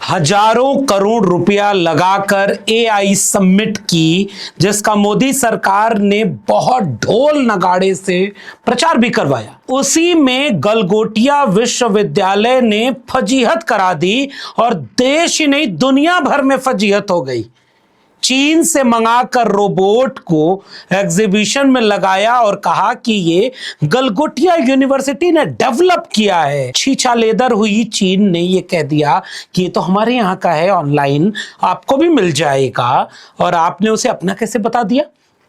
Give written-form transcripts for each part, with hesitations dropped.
हजारों करोड़ रुपया लगाकर एआई समिट की, जिसका मोदी सरकार ने बहुत ढोल नगाड़े से प्रचार भी करवाया, उसी में गलगोटिया विश्वविद्यालय ने फजीहत करा दी और देश ही नहीं दुनिया भर में फजीहत हो गई। चीन से मंगाकर रोबोट को एग्जीबिशन में लगाया और कहा कि ये गलगोटिया यूनिवर्सिटी ने डेवलप किया है। छीछालेदर हुई चीन ने ये कह दिया कि ये तो हमारे यहाँ का है, ऑनलाइन आपको भी मिल जाएगा, और आपने उसे अपना कैसे बता दिया।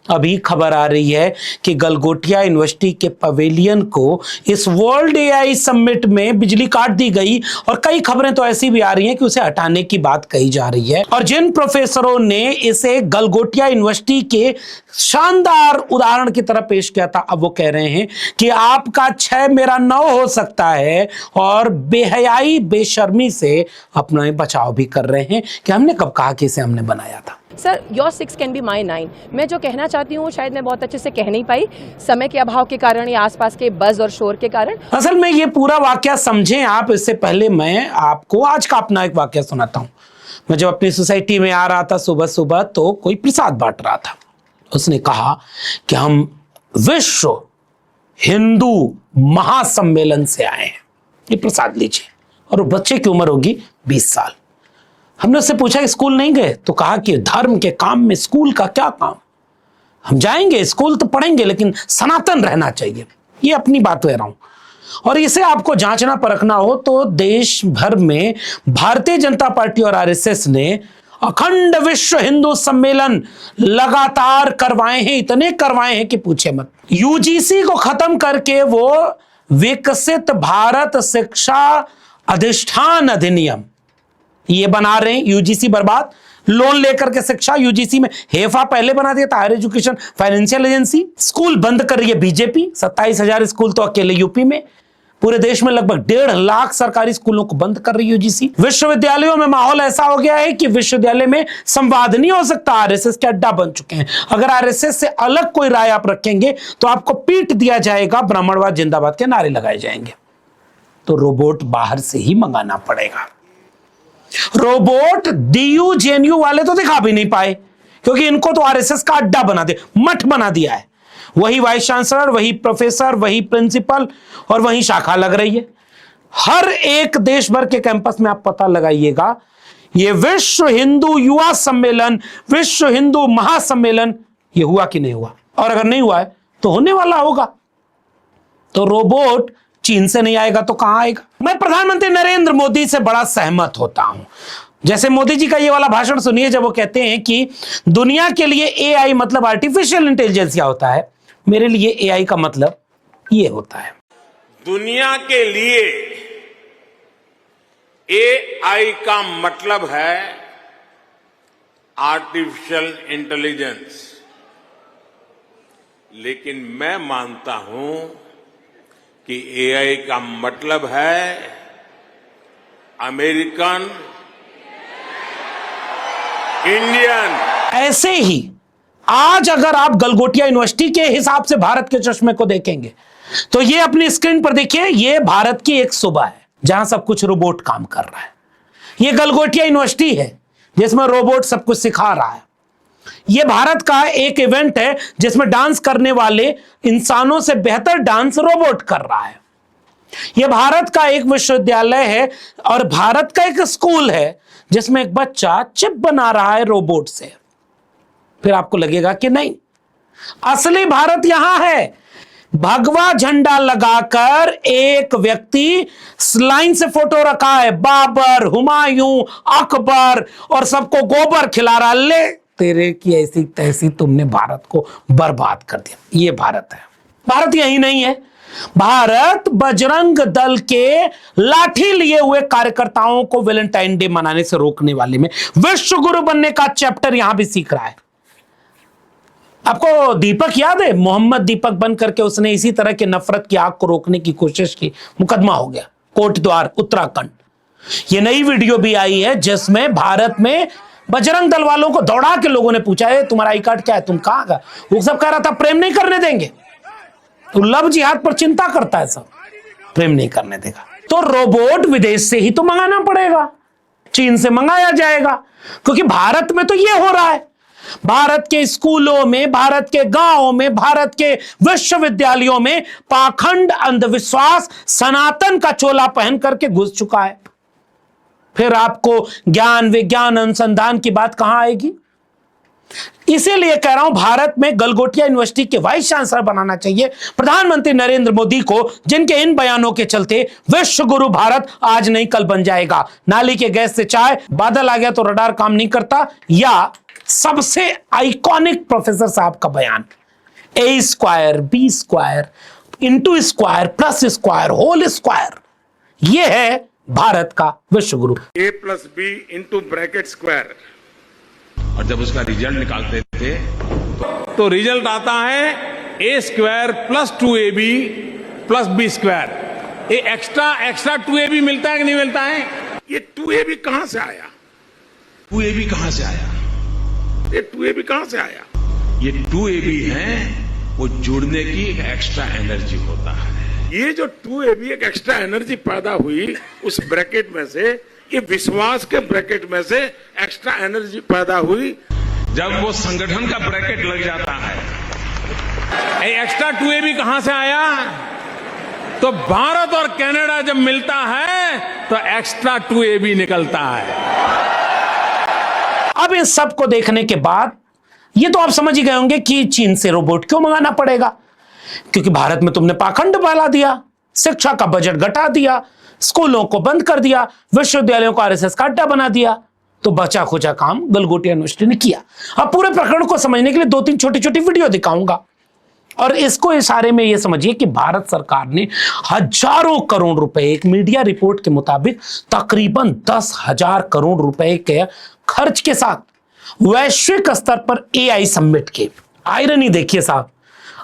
अभी खबर आ रही है कि गलगोटिया यूनिवर्सिटी के पवेलियन को इस वर्ल्ड एआई समिट में बिजली काट दी गई, और कई खबरें तो ऐसी भी आ रही हैं कि उसे हटाने की बात कही जा रही है। और जिन प्रोफेसरों ने इसे गलगोटिया यूनिवर्सिटी के शानदार उदाहरण की तरह पेश किया था, अब वो कह रहे हैं कि आपका 6 मेरा 9 हो सकता है, और बेहयाई बेशर्मी से अपना बचाव भी कर रहे हैं कि हमने कब कहा कि इसे हमने बनाया था। Sir, your 6 can be my 9। मैं जो कहना चाहती हूँ शायद मैं बहुत अच्छे से कह नहीं पाई, समय के अभाव के कारण या आसपास के बज़ और शोर के कारण। असल में ये पूरा वाकया समझें आप, इससे पहले मैं आपको आज का अपना एक वाकया सुनाता हूँ। मैं जब अपनी सोसाइटी में आ रहा था सुबह सुबह, तो कोई प्रसाद बांट रहा था। उसने कहा कि हम विश्व हिंदू महासम्मेलन से आए हैं, ये प्रसाद लीजिए। और बच्चे की उम्र होगी 20 साल। हमने उससे पूछा कि स्कूल नहीं गए? तो कहा कि धर्म के काम में स्कूल का क्या काम, हम जाएंगे स्कूल तो पढ़ेंगे, लेकिन सनातन रहना चाहिए। ये अपनी बात कह रहा हूं। और इसे आपको जांचना परखना हो तो देश भर में भारतीय जनता पार्टी और आरएसएस ने अखंड विश्व हिंदू सम्मेलन लगातार करवाए हैं, इतने करवाए हैं कि पूछे मत। यूजीसी को खत्म करके वो विकसित भारत शिक्षा अधिष्ठान अधिनियम ये बना रहे हैं। यूजीसी बर्बाद, लोन लेकर के शिक्षा, यूजीसी में हेफा पहले बना दिया था, higher education financial agency. School बंद कर रही है बीजेपी, 27,000 स्कूल तो अकेले यूपी में। पूरे देश में लगभग 1.5 लाख सरकारी स्कूलों को बंद कर रही है यूजीसी। विश्वविद्यालयों में माहौल ऐसा हो गया है कि विश्वविद्यालय में संवाद नहीं हो सकता, आरएसएस के अड्डा बन चुके हैं। अगर आरएसएस से अलग कोई राय आप रखेंगे तो आपको पीट दिया जाएगा, ब्राह्मणवाद जिंदाबाद के नारे लगाए जाएंगे। तो रोबोट बाहर से ही मंगाना पड़ेगा। रोबोट डीयू जेएनयू वाले तो दिखा भी नहीं पाए, क्योंकि इनको तो आरएसएस का अड्डा बना दे, मठ बना दिया है। वही वाइस चांसलर, वही प्रोफेसर, वही प्रिंसिपल और वही शाखा लग रही है। हर एक देश भर के कैंपस में आप पता लगाइएगा, ये विश्व हिंदू युवा सम्मेलन, विश्व हिंदू महासम्मेलन, ये हुआ कि नहीं हुआ, और अगर नहीं हुआ है तो होने वाला होगा। तो रोबोट चीन से नहीं आएगा तो कहां आएगा। मैं प्रधानमंत्री नरेंद्र मोदी से बड़ा सहमत होता हूं। जैसे मोदी जी का ये वाला भाषण सुनिए, जब वो कहते हैं कि दुनिया के लिए एआई मतलब आर्टिफिशियल इंटेलिजेंस क्या होता है, मेरे लिए एआई का मतलब ये होता है। दुनिया के लिए एआई का मतलब है आर्टिफिशियल इंटेलिजेंस। लेकिन मैं मानता हूं कि एआई का मतलब है अमेरिकन इंडियन। ऐसे ही आज अगर आप गलगोटिया यूनिवर्सिटी के हिसाब से भारत के चश्मे को देखेंगे तो ये अपनी स्क्रीन पर देखिए, ये भारत की एक सूबा है जहां सब कुछ रोबोट काम कर रहा है। ये गलगोटिया यूनिवर्सिटी है जिसमें रोबोट सब कुछ सिखा रहा है। यह भारत का एक इवेंट है जिसमें डांस करने वाले इंसानों से बेहतर डांस रोबोट कर रहा है। यह भारत का एक विश्वविद्यालय है और भारत का एक स्कूल है जिसमें एक बच्चा चिप बना रहा है रोबोट से। फिर आपको लगेगा कि नहीं, असली भारत यहां है। भगवा झंडा लगाकर एक व्यक्ति लाइन से फोटो रखा है, बाबर, हुमायूं, अकबर, और सबको गोबर खिला रहा। ले तेरे की ऐसी तैसी, तुमने भारत को बर्बाद कर दिया। ये भारत है। भारत यही नहीं है, भारत बजरंग दल के लाठी लिए हुए कार्यकर्ताओं को वैलेंटाइन डे मनाने से रोकने वाले में विश्व गुरु बनने का चैप्टर यहां भी सीख रहा है। आपको दीपक याद है? मोहम्मद दीपक बन करके उसने इसी तरह के नफरत की आग को रोकने की कोशिश की, मुकदमा हो गया कोटद्वार उत्तराखंड। ये नई वीडियो भी आई है जिसमें भारत में बजरंग दल वालों को दौड़ा के लोगों ने पूछा है तुम्हारा आई कार्ड क्या है, तुम कहां का? वो सब कह रहा था प्रेम नहीं करने देंगे। तो लव जिहाद पर चिंता करता है, सब प्रेम नहीं करने देगा। तो रोबोट विदेश से ही तो मंगाना पड़ेगा। चीन से मंगाया जाएगा, क्योंकि भारत में तो ये हो रहा है। भारत के स्कूलों में, भारत के गांवों में, भारत के विश्वविद्यालयों में पाखंड, अंधविश्वास, सनातन का चोला पहन करके घुस चुका है। फिर आपको ज्ञान, विज्ञान, अनुसंधान की बात कहां आएगी? इसीलिए कह रहा हूं, भारत में गलगोटिया यूनिवर्सिटी के वाइस चांसलर बनाना चाहिए प्रधानमंत्री नरेंद्र मोदी को, जिनके इन बयानों के चलते विश्व गुरु भारत आज नहीं कल बन जाएगा। नाली के गैस से चाय, बादल आ गया तो रडार काम नहीं करता, या सबसे आइकॉनिक प्रोफेसर साहब का बयान, A square B square into square plus square whole square, यह है भारत का विश्व गुरु। a plus B into bracket square, और जब उसका रिजल्ट निकालते थे तो रिजल्ट आता है A square plus 2ab plus B square. ये एक्स्ट्रा 2ab मिलता है कि नहीं मिलता है? ये 2ab कहां से आया? 2ab कहां से आया? ये 2ab कहां से आया? ये 2ab है वो जुड़ने की एक एक्स्ट्रा एनर्जी होता है। ये जो 2ab एक एक्स्ट्रा एनर्जी पैदा हुई उस ब्रैकेट में से, ये विश्वास के ब्रैकेट में से एक्स्ट्रा एनर्जी पैदा हुई। जब वो संगठन का ब्रैकेट लग जाता है, एक्स्ट्रा 2ab कहां से आया? तो भारत और कनाडा जब मिलता है तो एक्स्ट्रा 2ab निकलता है। अब इन सब को देखने के बाद ये तो आप समझ ही गए होंगे कि चीन से रोबोट क्यों मंगाना पड़ेगा, क्योंकि भारत में तुमने पाखंड फैला दिया, शिक्षा का बजट घटा दिया, स्कूलों को बंद कर दिया, विश्वविद्यालयों को आरएसएस का अड्डा बना दिया। तो बचा खुचा काम गलगोटिया यूनिवर्सिटी ने किया। अब पूरे प्रकरण को समझने के लिए 2-3 छोटी छोटी वीडियो दिखाऊंगा, और इसको इशारे में यह समझिए कि भारत सरकार ने हजारों करोड़ रुपए, एक मीडिया रिपोर्ट के मुताबिक तकरीबन 10,000 करोड़ रुपए के खर्च के साथ वैश्विक स्तर पर एआई समिट के, आयरनी देखिए साहब,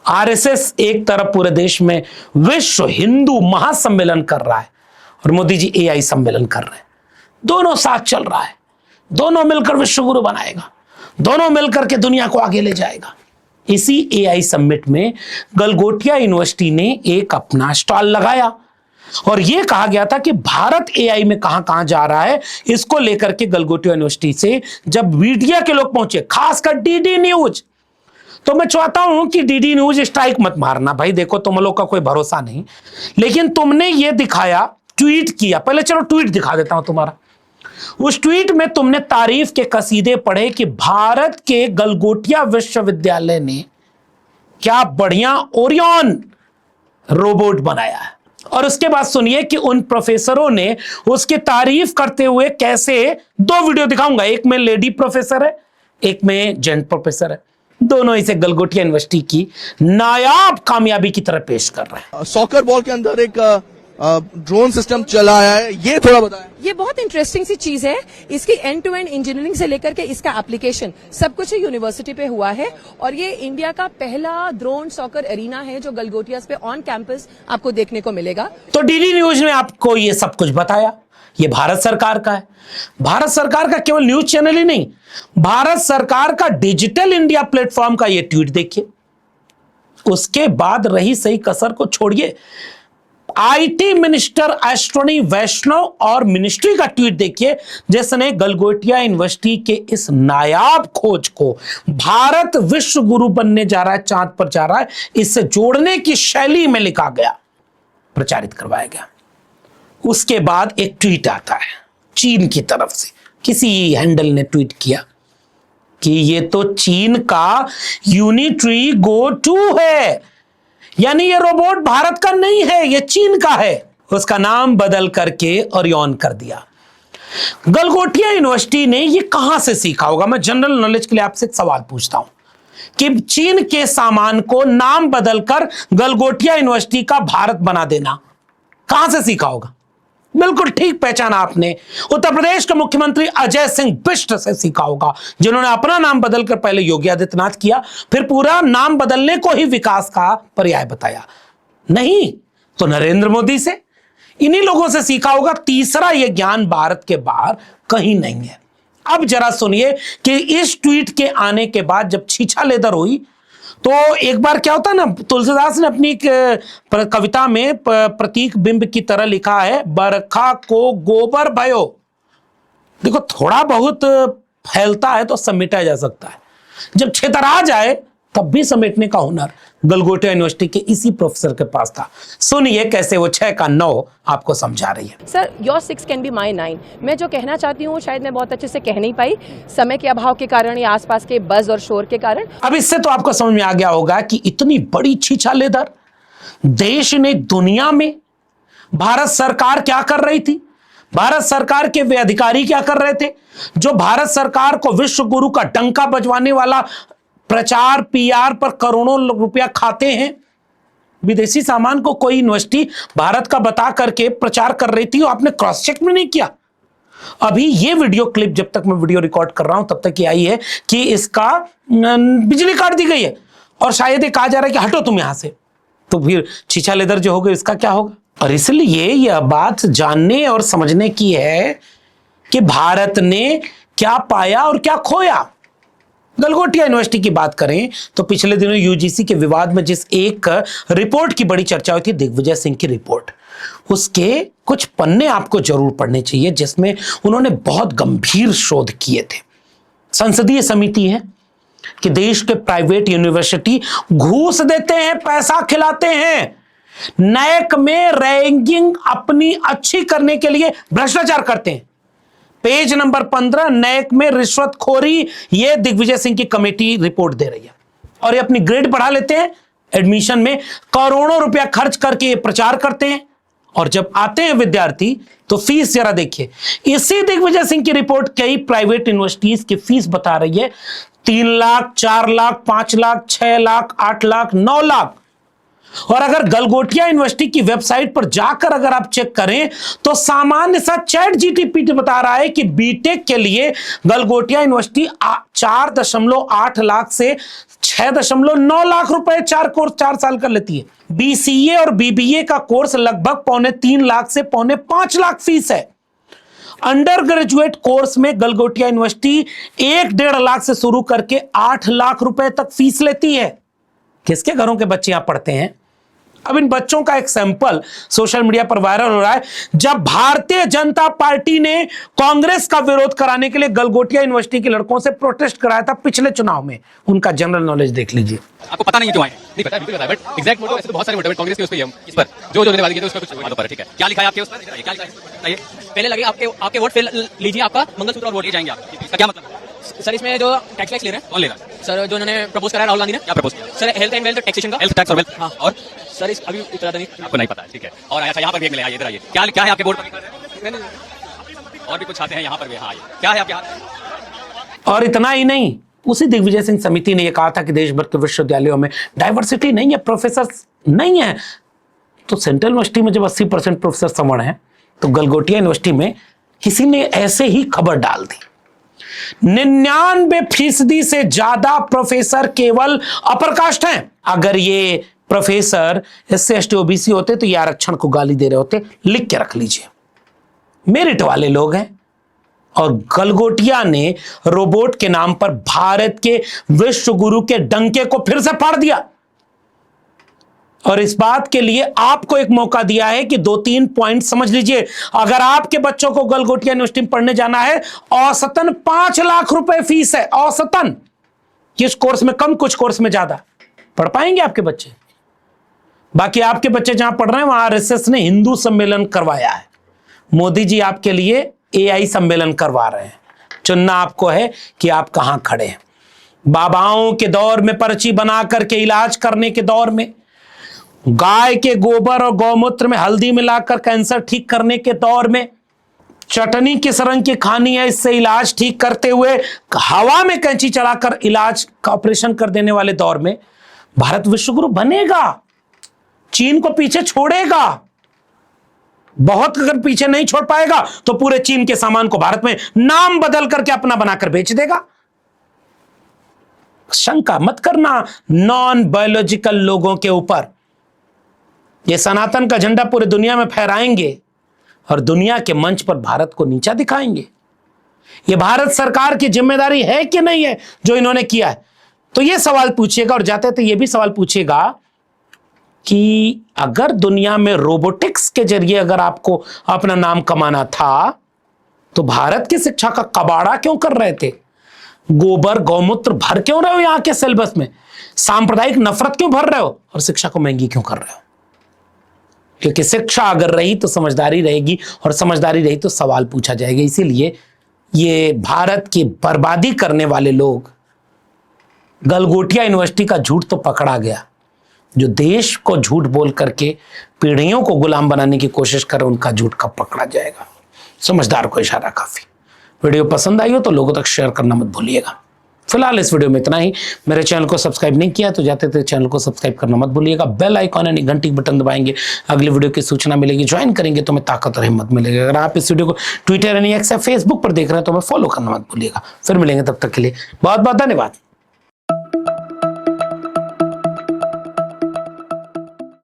आरएसएस एक तरफ पूरे देश में विश्व हिंदू महासम्मेलन कर रहा है और मोदी जी एआई सम्मेलन कर रहे हैं, दोनों साथ चल रहा है, दोनों मिलकर विश्व गुरु बनाएगा, दोनों मिलकर के दुनिया को आगे ले जाएगा। इसी एआई समिट में गलगोटिया यूनिवर्सिटी ने एक अपना स्टॉल लगाया और यह कहा गया था कि भारत एआई में कहां कहां जा रहा है, इसको लेकर के गलगोटिया यूनिवर्सिटी से जब मीडिया के लोग पहुंचे, खासकर डीडी न्यूज, तो मैं चाहता हूं कि डीडी न्यूज स्ट्राइक मत मारना भाई, देखो तुम लोग का कोई भरोसा नहीं, लेकिन तुमने ये दिखाया, ट्वीट किया, पहले चलो ट्वीट दिखा देता हूं तुम्हारा। उस ट्वीट में तुमने तारीफ के कसीदे पढ़े कि भारत के गलगोटिया विश्वविद्यालय ने क्या बढ़िया ओरियन रोबोट बनाया है, और उसके बाद सुनिए कि उन प्रोफेसरों ने उसकी तारीफ करते हुए कैसे, 2 वीडियो दिखाऊंगा, एक में लेडी प्रोफेसर है, एक में जेंट प्रोफेसर है, दोनों इसे गलगोटिया यूनिवर्सिटी की नायाब कामयाबी की तरह पेश कर रहे हैं। सॉकर बॉल के अंदर एक ड्रोन सिस्टम चला है, ये थोड़ा बताएं। ये बहुत इंटरेस्टिंग सी चीज है, इसकी एंड टू एंड इंजीनियरिंग से लेकर के इसका एप्लीकेशन सब कुछ यूनिवर्सिटी पे हुआ है, और ये इंडिया का पहला ड्रोन सॉकर एरिना है जो गलगोटियास पे ऑन कैंपस आपको देखने को मिलेगा। तो डीडी न्यूज ने आपको ये सब कुछ बताया, ये भारत सरकार का है, भारत सरकार का केवल न्यूज चैनल ही नहीं, भारत सरकार का डिजिटल इंडिया प्लेटफॉर्म का ये ट्वीट देखिए। उसके बाद रही सही कसर को छोड़िए, आईटी मिनिस्टर अश्विनी वैष्णव और मिनिस्ट्री का ट्वीट देखिए, जिसने गलगोटिया यूनिवर्सिटी के इस नायाब खोज को भारत विश्व गुरु बनने जा रहा है, चांद पर जा रहा है, इससे जोड़ने की शैली में लिखा गया, प्रचारित करवाया गया। उसके बाद एक ट्वीट आता है चीन की तरफ से, किसी हैंडल ने ट्वीट किया कि ये तो चीन का यूनिट्री गो 2 है, यानी ये रोबोट भारत का नहीं है, ये चीन का है। उसका नाम बदल करके ओरियन कर दिया। गलगोटिया यूनिवर्सिटी ने ये कहां से सीखा होगा? मैं जनरल नॉलेज के लिए आपसे एक सवाल पूछता हूं कि चीन के सामान को नाम बदलकर गलगोटिया यूनिवर्सिटी का भारत बना देना कहां से सीखा होगा? बिल्कुल ठीक पहचाना आपने, उत्तर प्रदेश के मुख्यमंत्री अजय सिंह बिष्ट से सीखा होगा, जिन्होंने अपना नाम बदलकर पहले योगी आदित्यनाथ किया, फिर पूरा नाम बदलने को ही विकास का पर्याय बताया। नहीं तो नरेंद्र मोदी से, इन्हीं लोगों से सीखा होगा। तीसरा यह ज्ञान भारत के बाहर कहीं नहीं है। अब जरा सुनिए कि इस ट्वीट के आने के बाद जब छीछा लेदर हुई, तो एक बार क्या होता है ना, तुलसीदास ने अपनी कविता में प्रतीक बिंब की तरह लिखा है, बरखा को गोबर भयो, देखो, थोड़ा बहुत फैलता है तो समेटा जा सकता है, जब छितरा जाए तब भी समेटने का हुनर गलगोटिया यूनिवर्सिटी के इसी प्रोफेसर के पास था। सुनिए कैसे वो 6 का 9 आपको समझा रही है। Sir, your 6 can be my 9। मैं जो कहना चाहती हूँ शायद मैं बहुत अच्छे से कह नहीं पाई, समय के अभाव के कारण या आसपास के बज और शोर के कारण। अब इससे तो आपको समझ में आ गया होगा कि इतनी बड़ी छीछालेदर देश ने दुनिया में भारत सरकार क्या कर रही थी, भारत सरकार के वे अधिकारी क्या कर रहे थे जो भारत सरकार को विश्व गुरु का डंका बजवाने वाला प्रचार पीआर पर करोड़ों रुपया खाते हैं। विदेशी सामान को कोई यूनिवर्सिटी भारत का बता करके प्रचार कर रही थी, आपने क्रॉस चेक में नहीं किया। अभी ये वीडियो क्लिप जब तक मैं वीडियो रिकॉर्ड कर रहा हूं तब तक ये आई है कि इसका बिजली काट दी गई है और शायद ये कहा जा रहा है कि हटो तुम यहां से, तो फिर छीछा लेदर जो होगा इसका क्या होगा। और इसलिए यह बात जानने और समझने की है कि भारत ने क्या पाया और क्या खोया। गलगोटिया यूनिवर्सिटी की बात करें तो पिछले दिनों यूजीसी के विवाद में जिस एक रिपोर्ट की बड़ी चर्चा हुई थी, दिग्विजय सिंह की रिपोर्ट, उसके कुछ पन्ने आपको जरूर पढ़ने चाहिए जिसमें उन्होंने बहुत गंभीर शोध किए थे। संसदीय समिति है कि देश के प्राइवेट यूनिवर्सिटी घूस देते हैं, पैसा खिलाते हैं, नैक में रैंकिंग अपनी अच्छी करने के लिए भ्रष्टाचार करते हैं। पेज नंबर 15, नैक में रिश्वतखोरी, यह दिग्विजय सिंह की कमेटी रिपोर्ट दे रही है। और ये अपनी ग्रेड बढ़ा लेते हैं, एडमिशन में करोड़ों रुपया खर्च करके ये प्रचार करते हैं, और जब आते हैं विद्यार्थी तो फीस जरा देखिए। इसी दिग्विजय सिंह की रिपोर्ट कई प्राइवेट यूनिवर्सिटीज की फीस बता रही है 3 लाख, 4 लाख, 5 लाख, 6 लाख, 8 लाख, 9 लाख। और अगर गलगोटिया यूनिवर्सिटी की वेबसाइट पर जाकर अगर आप चेक करें तो सामान्य सा चैट जीटीपी बता रहा है कि बीटेक के लिए गलगोटिया यूनिवर्सिटी 4.8 लाख से 6.9 लाख रुपए 4 साल कर लेती है। बीसीए और बीबीए का कोर्स लगभग 2.25 लाख से 2.5 लाख फीस है। अंडर ग्रेजुएट कोर्स में गलगोटिया यूनिवर्सिटी 1.5 लाख से शुरू करके 8 लाख रुपए तक फीस लेती है। किसके घरों के बच्चे यहां पढ़ते हैं? अब इन बच्चों का एक सैंपल सोशल मीडिया पर वायरल हो रहा है। जब भारतीय जनता पार्टी ने कांग्रेस का विरोध कराने के लिए गलगोटिया यूनिवर्सिटी के लड़कों से प्रोटेस्ट कराया था पिछले चुनाव में, उनका जनरल नॉलेज देख लीजिए। आपको पता नहीं है क्यों आए, नहीं पता, बिल्कुल पता है, बट एग्जैक्ट फोटो ऐसे तो बहुत सारे फोटो है कांग्रेस के, उस पे इस पर जो जो बात की थी उस पर कुछ बातों पर, ठीक है। क्या लिखा है आपके उस पर, क्या लिखा है बताइए। पहले लगे आपके वोट फिर लीजिए, आपका मंगलसूत्र और वोट ले जाएंगे आप, इसका क्या मतलब? सर, इसमें जो टैक्स ले रहे हैं कौन ले रहा है? सर, जो उन्होंने प्रपोज करा राहुल गांधी ने, क्या प्रपोज किया? Sir, health and wealth taxation का, हेल्थ टैक्स और वेल्थ। हाँ, और सर इस अभी इतना नहीं, आपको नहीं पता है, ठीक है। और अच्छा, यहाँ पर भी एक मिले, आइए इधर आइए। क्या है आपके बोर्ड पर? और भी कुछ आते हैं यहाँ पर भी। हाँ, क्या है आपके हाथ? और इतना ही नहीं, उसी दिग्विजय सिंह समिति ने यह कहा था कि देश भर के विश्वविद्यालयों में डाइवर्सिटी नहीं है, प्रोफेसर नहीं है। तो सेंट्रल यूनिवर्सिटी में जब 80% प्रोफेसर सवर्ण है, तो गलगोटिया यूनिवर्सिटी में किसी ने ऐसे ही खबर डाल दी 99% से ज्यादा प्रोफेसर केवल अपर कास्ट हैं। अगर ये प्रोफेसर SC ST OBC होते तो ये आरक्षण को गाली दे रहे होते। लिख के रख लीजिए, मेरिट वाले लोग हैं। और गलगोटिया ने रोबोट के नाम पर भारत के विश्व गुरु के डंके को फिर से फाड़ दिया। और इस बात के लिए आपको एक मौका दिया है कि 2-3 पॉइंट समझ लीजिए। अगर आपके बच्चों को गलगोटिया यूनिवर्सिटी में पढ़ने जाना है, औसतन 5 लाख रुपए फीस है, औसतन। किस कोर्स में कम, कुछ कोर्स में ज्यादा। पढ़ पाएंगे आपके बच्चे? बाकी आपके बच्चे जहां पढ़ रहे हैं वहां RSS ने हिंदू सम्मेलन करवाया है, मोदी जी आपके लिए AI सम्मेलन करवा रहे हैं। चुनना आपको है कि आप कहां खड़े हैं। बाबाओं के दौर में पर्ची बना करके इलाज करने के दौर में, गाय के गोबर और गौमूत्र में हल्दी मिलाकर कैंसर ठीक करने के दौर में, चटनी किस रंग की खानी है इससे इलाज ठीक करते हुए हवा में कैंची चलाकर इलाज का ऑपरेशन कर देने वाले दौर में भारत विश्वगुरु बनेगा, चीन को पीछे छोड़ेगा। बहुत अगर पीछे नहीं छोड़ पाएगा तो पूरे चीन के सामान को भारत में नाम बदल करके अपना बनाकर बेच देगा। शंका मत करना नॉन बायोलॉजिकल लोगों के ऊपर। ये सनातन का झंडा पूरी दुनिया में फहराएंगे और दुनिया के मंच पर भारत को नीचा दिखाएंगे। ये भारत सरकार की जिम्मेदारी है कि नहीं है जो इन्होंने किया है? तो ये सवाल पूछिएगा। और जाते थे ये भी सवाल पूछिएगा कि अगर दुनिया में रोबोटिक्स के जरिए अगर आपको अपना नाम कमाना था तो भारत की शिक्षा का कबाड़ा क्यों कर रहे थे? गोबर गौमूत्र भर क्यों रहे हो यहां के सिलेबस में? सांप्रदायिक नफरत क्यों भर रहे हो? और शिक्षा को महंगी क्यों कर रहे हो? क्योंकि शिक्षा अगर रही तो समझदारी रहेगी, और समझदारी रही तो सवाल पूछा जाएगा। इसीलिए ये भारत की बर्बादी करने वाले लोग, गलगोटिया यूनिवर्सिटी का झूठ तो पकड़ा गया, जो देश को झूठ बोल करके पीढ़ियों को गुलाम बनाने की कोशिश कर, उनका झूठ कब पकड़ा जाएगा? समझदार को इशारा काफी। वीडियो पसंद आई हो तो लोगों तक शेयर करना मत भूलिएगा। फिलहाल इस वीडियो में इतना ही। मेरे चैनल को सब्सक्राइब नहीं किया तो जाते थे चैनल को सब्सक्राइब करना मत भूलिएगा। बेल आइकॉन यानी घंटी बटन दबाएंगे, अगली वीडियो की सूचना मिलेगी। ज्वाइन करेंगे तो मैं ताकत और हिम्मत मिलेगी। अगर आप इस वीडियो को ट्विटर यानी एक्स या फेसबुक पर देख रहे हैं तो मैं फॉलो करना मत भूलिएगा। फिर मिलेंगे, तब तक के लिए बहुत बहुत धन्यवाद।